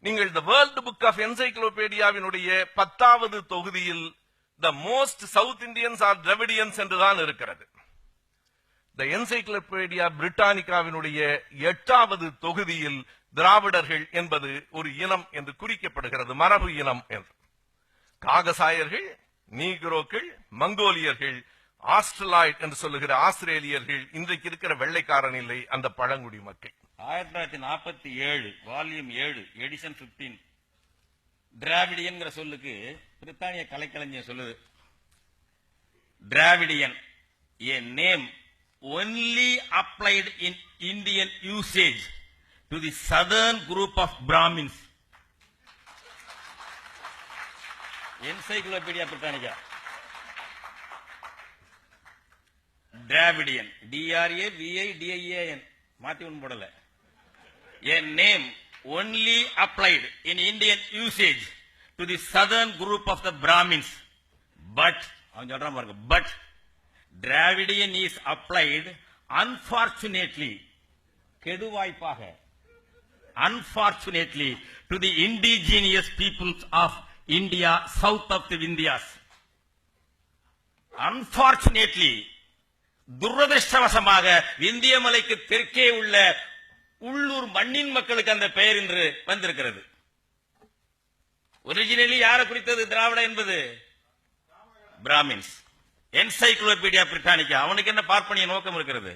நீங்கள் the world book of என்சைக்ளோபீடியாவினுடைய 10வது தொகுதியில் the most south Indians are Dravidians என்றுதான் இருக்கிறது. த என்சைக்ளோபீடியா பிரிட்டானிகாவினுடைய 8வது தொகுதியில் திராவிடர்கள் என்பது ஒரு இனம் என்று குறிக்கப்படுகிறது, மரபு இனம் என்று. காகசாயர்கள், நீக்ரோக்கள், மங்கோலியர்கள், ஆஸ்திரலாய்ட் என்று சொல்லுகிற ஆஸ்திரேலியர்கள், இன்றைக்கு இருக்கிற வெள்ளைக்காரன் இல்லை, அந்த பழங்குடி மக்கள். 1947 வால்யூம் 7 எடிஷன் 15 டிராவிடியன் சொல்லுக்கு பிரித்தானிய கலைக்கலைஞர் சொல்லுது, Dravidian a name only applied in Indian usage to the southern group of Brahmins. Encyclopedia Britannica. Dravidian DRAVIDIAN மாத்தி ஒன்று போடல. A name only applied in Indian usage to the southern group of the Brahmins. But அவன் சொல்றான் பாருங்க, but Dravidian is applied unfortunately, கெடுவாய்ப்பாக, unfortunately to the indigenous peoples of India south of the Vindhyas. Unfortunately, துரதிருஷ்டவசமாக விந்திய மலைக்கு தெற்கே உள்ள உள்ளூர் மண்ணின் மக்களுக்கு அந்த பெயர் என்று வந்திருக்கிறது. ஒரிஜினலி யாரை குறித்தது திராவிட என்பது? பிராமின்ஸ். என்சைக்ளோபீடியா பிரிட்டானிகா அவனுக்கு என்ன பார்ப்பனிய நோக்கம் இருக்கிறது?